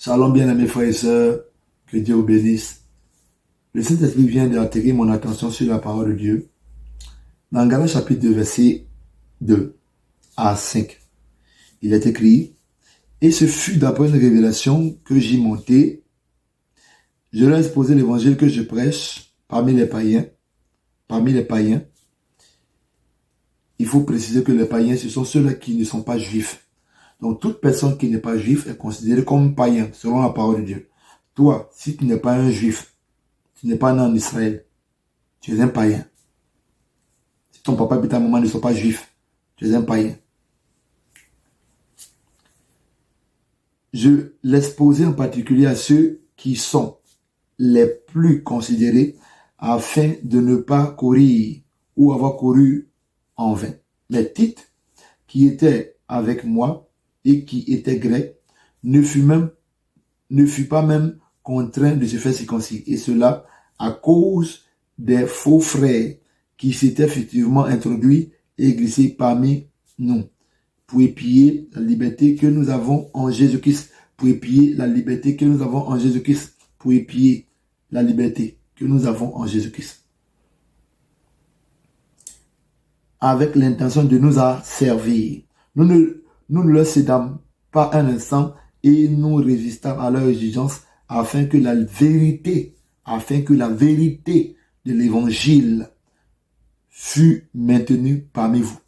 Shalom bien amis frères et sœurs, que Dieu vous bénisse. Le Saint-Esprit vient d'attirer mon attention sur la parole de Dieu. Dans Galates chapitre 2, verset 2 à 5, il est écrit: Et ce fut d'après une révélation que j'y montai. Je leur ai exposé l'évangile que je prêche parmi les païens. Parmi les païens, il faut préciser que les païens, ce sont ceux-là qui ne sont pas juifs. Donc, toute personne qui n'est pas juif est considérée comme païen, selon la parole de Dieu. Toi, si tu n'es pas un juif, tu n'es pas né en Israël, tu es un païen. Si ton papa et ta maman ne sont pas juifs, tu es un païen. Je l'exposais en particulier à ceux qui sont les plus considérés afin de ne pas courir ou avoir couru en vain. Mais Tite, qui était avec moi et qui était grec, ne fut pas même contraint de se faire circoncis. Et cela à cause des faux frères qui s'étaient effectivement introduits et glissés parmi nous pour épier la liberté que nous avons en Jésus-Christ. Pour épier la liberté que nous avons en Jésus-Christ. Pour épier la liberté que nous avons en Jésus-Christ. Avec l'intention de nous asservir. Nous ne leur cédâmes pas un instant et nous résistâmes à leur exigence afin que la vérité de l'évangile fût maintenue parmi vous.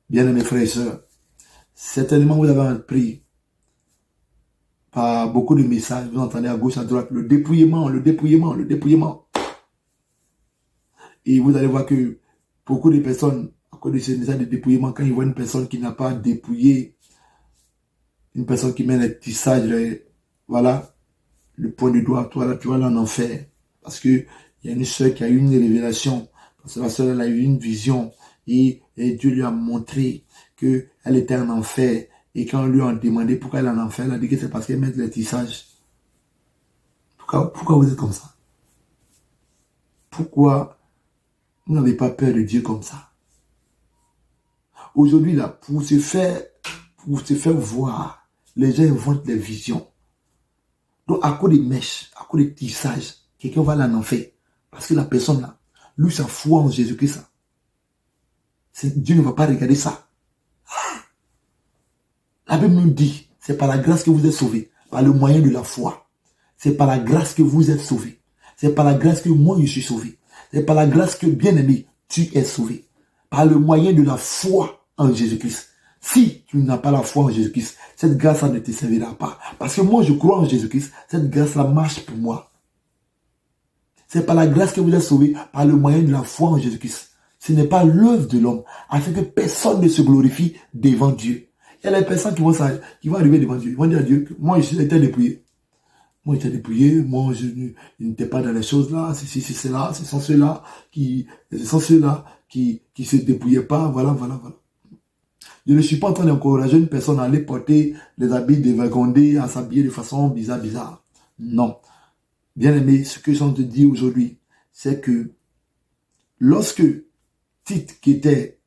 Bien-aimés frères et sœurs, certainement vous avez appris par beaucoup de messages, vous entendez à gauche, à droite, le dépouillement. Et vous allez voir que beaucoup de personnes, à cause de ces messages de dépouillement, quand ils voient une personne qui n'a pas dépouillé, une personne qui met les tissages, voilà, le point du doigt, toi là, tu vas là en enfer. Parce qu'il y a une soeur qui a eu une révélation, parce que la soeur elle a eu une vision, et Dieu lui a montré qu'elle était en enfer. Et quand on lui a demandé pourquoi elle est en enfer, elle a dit que c'est parce qu'elle met les tissages. Pourquoi vous êtes comme ça? Pourquoi vous n'avez pas peur de Dieu comme ça? Aujourd'hui, là, pour se faire voir, les gens inventent des visions. Donc, à cause des mèches, à cause des tissages, quelqu'un va aller en enfer. Parce que la personne là, lui, sa foi en Jésus-Christ, Dieu ne va pas regarder ça. La Bible nous dit, c'est par la grâce que vous êtes sauvés, par le moyen de la foi. C'est par la grâce que vous êtes sauvés. C'est par la grâce que moi je suis sauvé. C'est par la grâce que, bien-aimé, tu es sauvé. Par le moyen de la foi en Jésus-Christ. Si tu n'as pas la foi en Jésus-Christ, cette grâce-là ne te servira pas. Parce que moi, je crois en Jésus-Christ. Cette grâce-là marche pour moi. C'est par la grâce que vous êtes sauvés, par le moyen de la foi en Jésus-Christ. Ce n'est pas l'œuvre de l'homme, afin que personne ne se glorifie devant Dieu. Il y a des personnes qui vont arriver devant Dieu. Ils vont dire à Dieu, moi, je suis dépouillé. Moi, j'étais dépouillé. Moi, je n'étais pas dans les choses là. Ce sont ceux-là qui se dépouillaient pas. Voilà. Je ne suis pas en train d'encourager une personne à aller porter des habits dévergondés, à s'habiller de façon bizarre. Non. Bien aimé, ce que j'en te dis aujourd'hui, c'est que lorsque Tite, qui était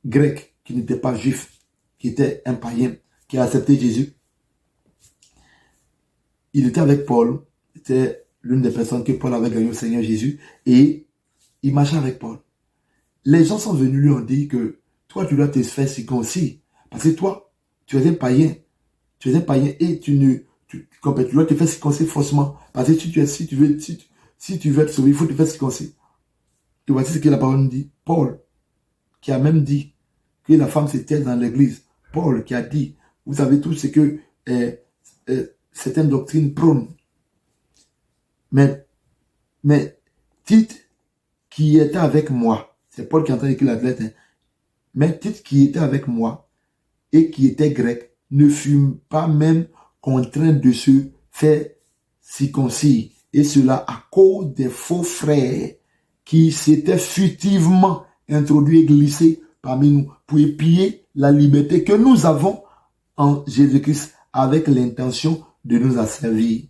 grec, qui n'était pas juif, qui était un païen, qui a accepté Jésus, il était avec Paul, c'était l'une des personnes que Paul avait gagné au Seigneur Jésus, et il marchait avec Paul. Les gens sont venus lui ont dit que toi, tu dois te faire circoncis, parce que toi, tu es un païen, et tu dois te faire circoncis forcément, parce que si tu veux être sauvé, il faut te faire circoncis. Et voici ce que la parole nous dit. Paul, qui a même dit que la femme se taise dans l'église. Paul, qui a dit, vous savez tout ce que certaines doctrines prônent. Mais Tite, qui était avec moi, c'est Paul qui est en train d'écrire la lettre, mais Tite, qui était avec moi et qui était grec, ne fut pas même contraint de se faire circoncis. Et cela à cause des faux frères qui s'étaient furtivement introduits et glissés parmi nous pour épier la liberté que nous avons en Jésus-Christ avec l'intention de nous asservir.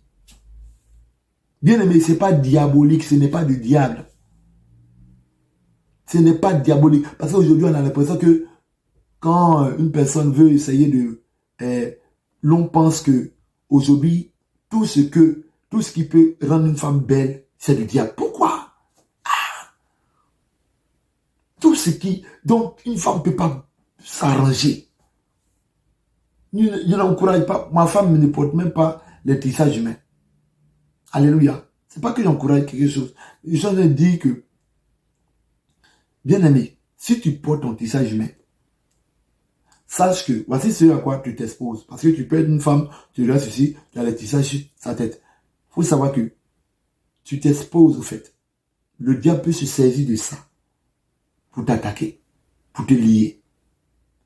Bien aimé, ce n'est pas diabolique, ce n'est pas du diable. Ce n'est pas diabolique. Parce qu'aujourd'hui, on a l'impression que quand une personne veut essayer de... l'on pense que aujourd'hui, tout ce qui peut rendre une femme belle, c'est du diable. Pourquoi? Tout ce qui... Donc, une femme ne peut pas s'arranger. Je n'encourage pas. Ma femme ne porte même pas les tissages humains. Alléluia. C'est pas que j'encourage quelque chose. Je suis en train de dire que, bien aimé, si tu portes ton tissage humain, sache que voici ce à quoi tu t'exposes. Parce que tu peux être une femme, tu restes ici, tu as les tissages sur sa tête. Il faut savoir que tu t'exposes au fait. Le diable peut se saisir de ça pour t'attaquer, pour te lier.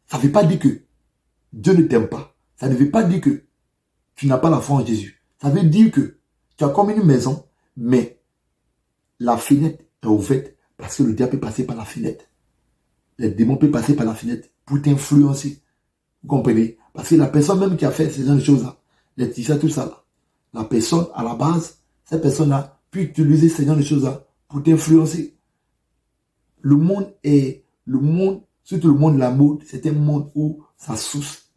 Ça ne veut pas dire que Dieu ne t'aime pas. Ça ne veut pas dire que tu n'as pas la foi en Jésus. Ça veut dire que tu as comme une maison, mais la fenêtre est ouverte parce que le diable peut passer par la fenêtre. Les démons peuvent passer par la fenêtre pour t'influencer. Vous comprenez? Parce que la personne même qui a fait ces genre de choses-là, les tissages, tout ça là, la personne, à la base, cette personne-là peut utiliser ces genre de choses-là pour t'influencer. Le monde, surtout le monde de la mode, c'est un monde où sa source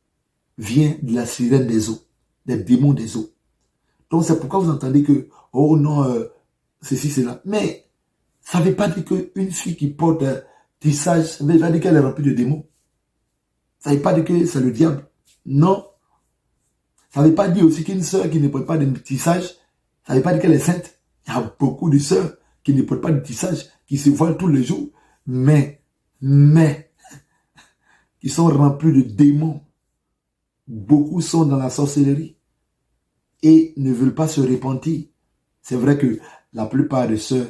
vient de la sirène des eaux, des démons des eaux. Donc c'est pourquoi vous entendez que, oh non, ceci, cela. Mais ça ne veut pas dire qu'une fille qui porte tissage, ça ne veut pas dire qu'elle est remplie de démons. Ça ne veut pas dire que c'est le diable. Non. Ça ne veut pas dire aussi qu'une sœur qui ne porte pas de tissage, ça ne veut pas dire qu'elle est sainte. Il y a beaucoup de sœurs qui ne portent pas de tissage, qui se voilent tous les jours, mais, qui sont remplis de démons. Beaucoup sont dans la sorcellerie et ne veulent pas se repentir. C'est vrai que la plupart des sœurs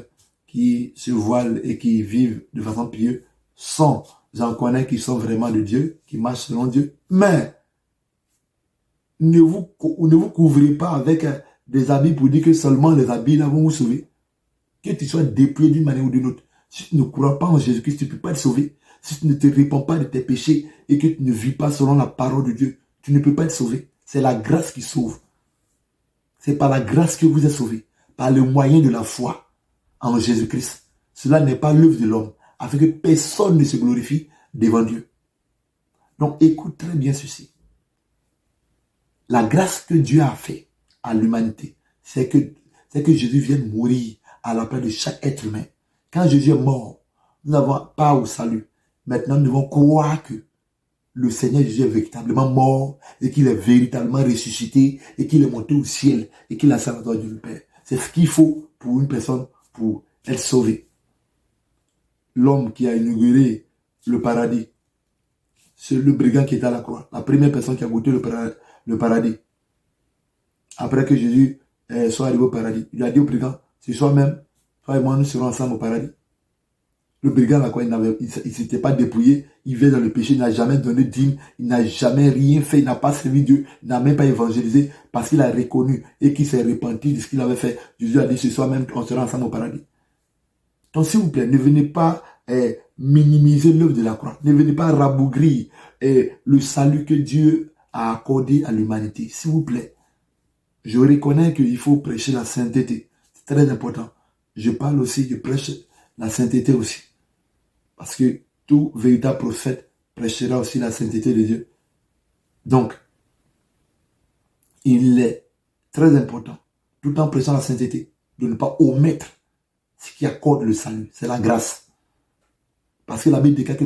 qui se voilent et qui vivent de façon pieuse sont, j'en connais qui sont vraiment de Dieu, qui marchent selon Dieu, mais ne vous couvrez pas avec des habits pour dire que seulement les habits là vont vous sauver. Que tu sois dépouillé d'une manière ou d'une autre. Si tu ne crois pas en Jésus-Christ, tu ne peux pas être sauvé. Si tu ne te répands pas de tes péchés et que tu ne vis pas selon la parole de Dieu, tu ne peux pas être sauvé. C'est la grâce qui sauve. C'est par la grâce que vous êtes sauvé. Par le moyen de la foi en Jésus-Christ. Cela n'est pas l'œuvre de l'homme. Afin que personne ne se glorifie devant Dieu. Donc écoute très bien ceci. La grâce que Dieu a fait à l'humanité, c'est que Jésus vienne mourir à la place de chaque être humain. Quand Jésus est mort, nous n'avons pas au salut. Maintenant, nous devons croire que le Seigneur Jésus est véritablement mort et qu'il est véritablement ressuscité et qu'il est monté au ciel et qu'il a sa la droite du Père. C'est ce qu'il faut pour une personne pour être sauvée. L'homme qui a inauguré le paradis, c'est le brigand qui est à la croix. La première personne qui a goûté le paradis. Après que Jésus soit arrivé au paradis, il a dit au brigand, c'est soi-même, toi et moi, nous serons ensemble au paradis. Le brigand, là, quoi, il ne s'était pas dépouillé, il vient dans le péché, il n'a jamais donné de dîme, il n'a jamais rien fait, il n'a pas servi Dieu, il n'a même pas évangélisé parce qu'il a reconnu et qu'il s'est repenti de ce qu'il avait fait. Jésus a dit, c'est soi-même, on sera ensemble au paradis. Donc, s'il vous plaît, ne venez pas minimiser l'œuvre de la croix. Ne venez pas rabougrir le salut que Dieu a accordé à l'humanité. S'il vous plaît, je reconnais qu'il faut prêcher la sainteté. C'est très important. Je parle aussi, je prêche la sainteté aussi. Parce que tout véritable prophète prêchera aussi la sainteté de Dieu. Donc, il est très important, tout en prêchant la sainteté, de ne pas omettre ce qui accorde le salut. C'est la grâce. Parce que la Bible déclare que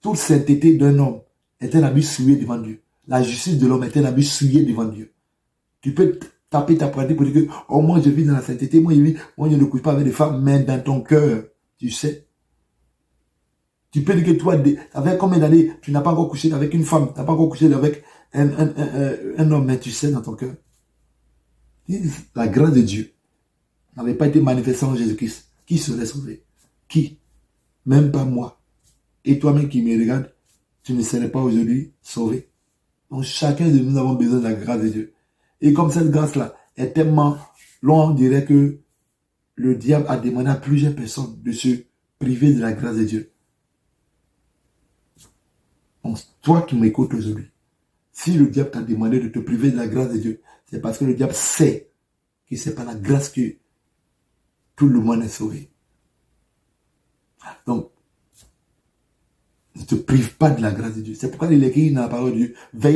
toute sainteté d'un homme est un habit souillé devant Dieu. La justice de l'homme est un habit souillé devant Dieu. Tu peux taper ta pratique pour dire que, oh, moi je vis dans la sainteté, moi je ne couche pas avec des femmes, mais dans ton cœur, tu sais. Tu peux dire que toi, ça fait combien d'années, tu n'as pas encore couché avec une femme, tu n'as pas encore couché avec un homme, mais tu sais dans ton cœur. La grâce de Dieu n'avait pas été manifestée en Jésus-Christ. Qui serait sauvé? Qui? Même pas moi. Et toi-même qui me regardes, tu ne serais pas aujourd'hui sauvé. Donc chacun de nous avons besoin de la grâce de Dieu. Et comme cette grâce-là est tellement longue, on dirait que le diable a demandé à plusieurs personnes de se priver de la grâce de Dieu. Donc toi qui m'écoutes aujourd'hui, si le diable t'a demandé de te priver de la grâce de Dieu, c'est parce que le diable sait que c'est par la grâce que tout le monde est sauvé. Donc, ne te prive pas de la grâce de Dieu. C'est pourquoi il est écrit dans la parole de Dieu, veille